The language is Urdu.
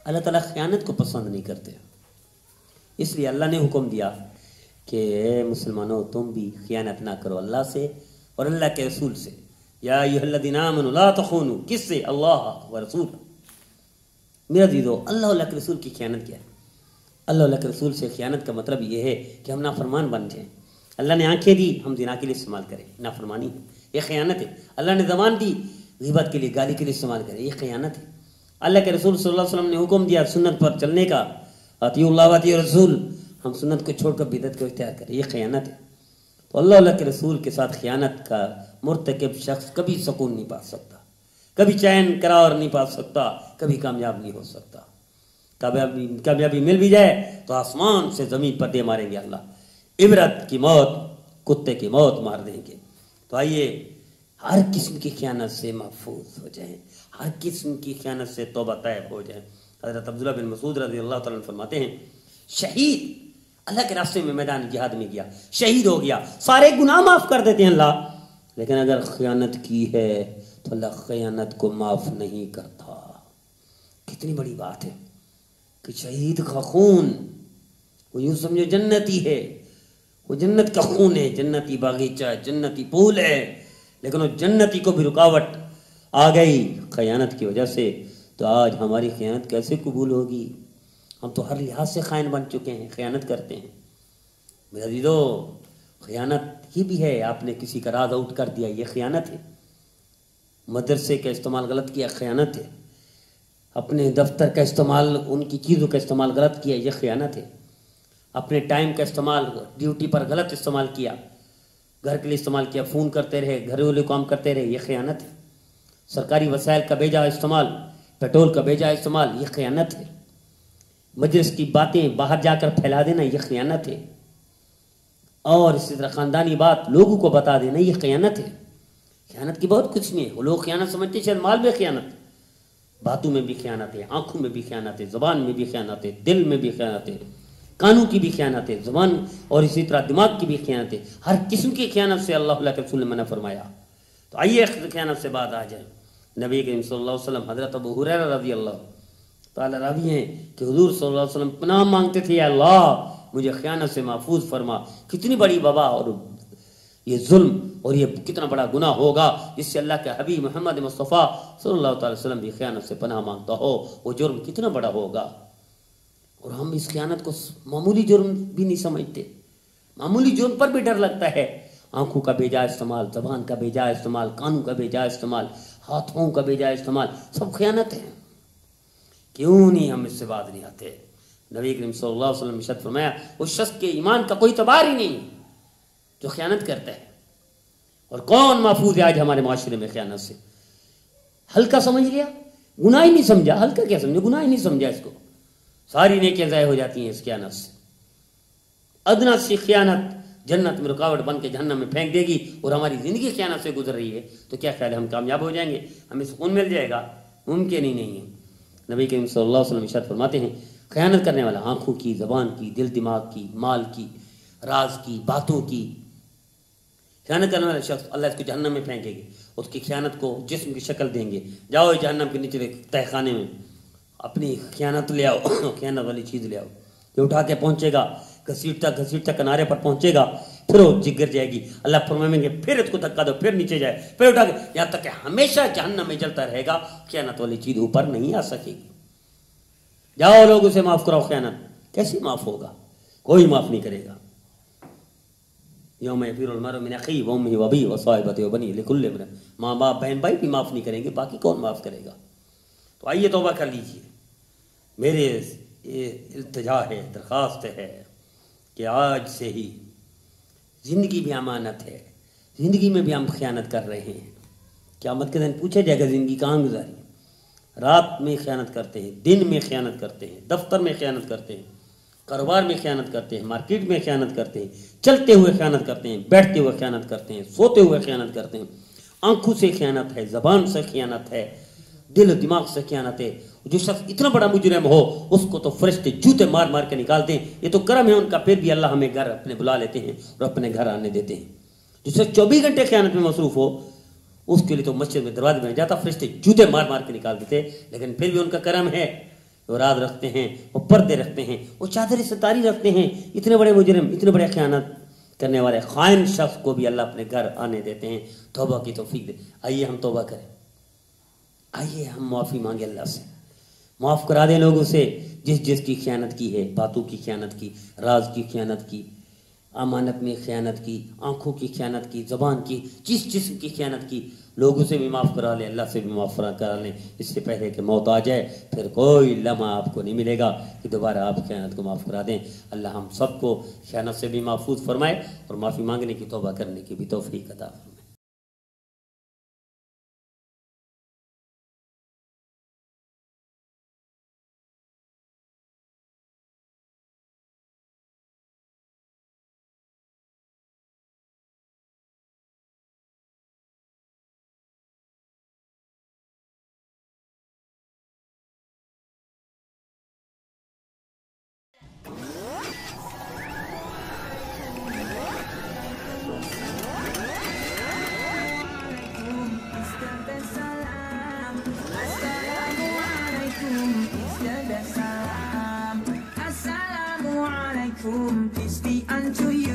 اللہ تعالیٰ خیانت کو پسند نہیں کرتے، اس لیے اللہ نے حکم دیا کہ اے مسلمانوں تم بھی خیانت نہ کرو اللہ سے اور اللہ کے رسول سے۔ یا ایھا الذین آمنوا لا تخونوا، کس سے؟ اللہ و رسول۔ میرا عزیزو، اللہ اور اللہ کے رسول کی خیانت کیا ہے؟ اللہ اور اللہ کے رسول سے خیانت کا مطلب یہ ہے کہ ہم نافرمان بن جائیں۔ اللہ نے آنکھیں دی، ہم زنا کے لیے استعمال کریں، نافرمانی ہے، یہ خیانت ہے۔ اللہ نے زبان دی، غیبت کے لیے، گالی کے لیے استعمال کریں، یہ خیانت ہے۔ اللہ کے رسول صلی اللہ علیہ وسلم نے حکم دیا سنت پر چلنے کا، اطیعوا اللہ و اطیعوا الرسول، ہم سنت کو چھوڑ کر بدعت کو اختیار کریں، یہ خیانت ہے۔ تو اللہ اللہ کے رسول کے ساتھ خیانت کا مرتکب شخص کبھی سکون نہیں پا سکتا، کبھی چین قرار نہیں پا سکتا، کبھی کامیاب نہیں ہو سکتا۔ کامیابی مل بھی جائے تو آسمان سے زمین پر دے ماریں گے اللہ، عبرت کی موت، کتے کی موت مار دیں گے۔ تو آئیے ہر قسم کی خیانت سے محفوظ ہو جائیں، ہر قسم کی خیانت سے توبہ طیب ہو جائیں۔ حضرت عبداللہ بن مسعود رضی اللہ تعالیٰ عنہ فرماتے ہیں، شہید اللہ کے راستے میں میدان جہاد میں گیا، شہید ہو گیا، سارے گناہ معاف کر دیتے ہیں اللہ، لیکن اگر خیانت کی ہے تو اللہ خیانت کو معاف نہیں کرتا۔ کتنی بڑی بات ہے کہ شہید کا خون، وہ یوں سمجھو جنتی ہے، وہ جنت کا خون ہے، جنتی باغیچہ ہے، جنتی پھول ہے، لیکن وہ جنتی کو بھی رکاوٹ آ گئی خیانت کی وجہ سے، تو آج ہماری خیانت کیسے قبول ہوگی؟ ہم تو ہر لحاظ سے خائن بن چکے ہیں، خیانت کرتے ہیں۔ میرے عزیزو، خیانت یہ بھی ہے، آپ نے کسی کا راز آؤٹ کر دیا، یہ خیانت ہے۔ مدرسے کا استعمال غلط کیا، خیانت ہے۔ اپنے دفتر کا استعمال، ان کی چیزوں کا استعمال غلط کیا، یہ خیانت ہے۔ اپنے ٹائم کا استعمال ڈیوٹی پر غلط استعمال کیا، گھر کے لیے استعمال کیا، فون کرتے رہے، گھریلو کام کرتے رہے، یہ خیانت ہے۔ سرکاری وسائل کا بیجا استعمال، پیٹرول کا بیجا استعمال، یہ خیانت ہے۔ مجلس کی باتیں باہر جا کر پھیلا دینا، یہ خیانت ہے۔ اور اسی طرح خاندانی بات لوگوں کو بتا دینا، یہ خیانت ہے۔ خیانت کی بہت قسمیں ہیں، وہ لوگ خیانت سمجھتے ہیں شاید مال میں خیانت، باتوں میں بھی خیانت ہے، آنکھوں میں بھی خیانت ہے، زبان میں بھی خیانت ہے، دل میں بھی خیانت ہے، کانوں کی بھی خیانت ہے، زبان اور اسی طرح دماغ کی بھی خیانت ہے۔ ہر قسم کی خیانت سے اللہ کے رسول نے منع فرمایا۔ تو آئیے خیانت سے بات آ جائے۔ نبی کریم صلی اللہ علیہ وسلم، حضرت ابو ہریرہ رضی اللہ تعالیٰ راوی ہیں کہ حضور صلی اللہ علیہ وسلم پناہ مانگتے تھے، یا اللہ مجھے خیانت سے محفوظ فرما۔ کتنی بڑی وبا اور یہ ظلم اور یہ کتنا بڑا گناہ ہوگا جس سے اللہ کے حبیب محمد مصطفیٰ صلی اللہ تعالی وسلم بھی خیانت سے پناہ مانگتا ہو، وہ جرم کتنا بڑا ہوگا۔ اور ہم اس خیانت کو معمولی جرم بھی نہیں سمجھتے، معمولی جرم پر بھی ڈر لگتا ہے۔ آنکھوں کا بیجا استعمال، زبان کا بیجا استعمال، کانوں کا بیجا استعمال، ہاتھوں کا بیجا استعمال، سب خیانت ہے۔ کیوں نہیں ہم اس سے بات نہیں آتے؟ نبی کریم صلی اللہ علیہ وسلم نے ارشاد فرمایا، اس شخص کے ایمان کا کوئی اعتبار ہی نہیں جو خیانت کرتا ہے۔ اور کون محفوظ ہے آج ہمارے معاشرے میں خیانت سے؟ ہلکا سمجھ لیا، گناہ ہی نہیں سمجھا، ہلکا کیا سمجھا، گناہ ہی نہیں سمجھا اس کو، ساری نیکیاں ضائع ہو جاتی ہیں اس خیانت سے۔ ادنا سی خیانت جنت میں رکاوٹ بن کے جہنم میں پھینک دے گی، اور ہماری زندگی خیانت سے گزر رہی ہے، تو کیا خیال ہے ہم کامیاب ہو جائیں گے، ہمیں سکون مل جائے گا؟ ممکن ہی نہیں ہے۔ نبی کریم صلی اللہ علیہ وسلم ارشاد فرماتے ہیں، خیانت کرنے والا آنکھوں کی، زبان کی، دل دماغ کی، مال کی، راز کی، باتوں کی، خیانت کرنے والا شخص اللہ اس کو جہنم میں پھینکے گی، اس کی خیانت کو جسم کی شکل دیں گے، جاؤ جہنم کے نیچے تہ خانے میں اپنی خیانت لے آؤ، خیانت والی چیز لے آؤ، یہ اٹھا کے پہنچے گا، گھسیٹتا کنارے پر پہنچے گا، پھر وہ گر جائے گی، اللہ فرمائیں گے پھر اس کو دھکا دو، پھر نیچے جائے، پھر اٹھا کے، یہاں تک کہ ہمیشہ جہنم میں جلتا رہے گا، خیانت والی چیز اوپر نہیں آ سکے گی۔ جاؤ لوگ اسے معاف کراؤ، خیانت کیسے معاف ہوگا؟ کوئی معاف نہیں کرے گا۔ یوم یفر المرء من اخیہ وامہ وابیہ وصاحبتہ وبنیہ لکل امرئ، ماں باپ بہن بھائی بھی معاف نہیں کریں گے، باقی کون معاف کرے گا؟ تو آئیے توبہ کر لیجئے۔ میرے التجا ہے، درخواست ہے کہ آج سے ہی زندگی بھی امانت ہے، زندگی میں بھی ہم خیانت کر رہے ہیں۔ قیامت کے دن پوچھا جائے گا زندگی کہاں گزاری؟ رات میں خیانت کرتے ہیں، دن میں خیانت کرتے ہیں، دفتر میں خیانت کرتے ہیں، کاروبار میں خیانت کرتے ہیں، مارکیٹ میں خیانت کرتے ہیں، چلتے ہوئے خیانت کرتے ہیں، بیٹھتے ہوئے خیانت کرتے ہیں، سوتے ہوئے خیانت کرتے ہیں۔ آنکھوں سے خیانت ہے، زبان سے خیانت ہے، دل و دماغ سے خیانت ہے۔ جو شخص اتنا بڑا مجرم ہو اس کو تو فرشتے جوتے مار مار کے نکالتے ہیں، یہ تو کرم ہے ان کا، پھر بھی اللہ ہمیں گھر اپنے بلا لیتے ہیں اور اپنے گھر آنے دیتے ہیں۔ جو شخص 24 گھنٹے خیانت میں مصروف ہو اس کے لیے تو مسجد میں دروازے میں جاتا، فرشتے جوتے مار مار کے نکال دیتے، لیکن پھر بھی ان کا کرم ہے اوراد رکھتے ہیں، وہ پردے رکھتے ہیں، وہ چادر ستاری رکھتے ہیں. اتنے بڑے مجرم، اتنے بڑے خیانت کرنے والے خائن شخص کو بھی اللہ اپنے گھر آنے دیتے ہیں. توبہ کی توفیق دے. آئیے ہم توبہ کریں، آئیے ہم معافی مانگیں اللہ سے. معاف کرا دیں لوگوں سے جس کی خیانت کی ہے، باتوں کی خیانت کی، راز کی خیانت کی، امانت میں خیانت کی، آنکھوں کی خیانت کی، زبان کی، جس جسم کی خیانت کی. لوگوں سے بھی معاف کرا لیں، اللہ سے بھی معاف کرا لیں، اس سے پہلے کہ موت آ جائے. پھر کوئی لمحہ آپ کو نہیں ملے گا کہ دوبارہ آپ خیانت کو معاف کرا دیں. اللہ ہم سب کو خیانت سے بھی محفوظ فرمائے اور معافی مانگنے کی، توبہ کرنے کی بھی توفیق عطا فرمائے. Peace be unto you.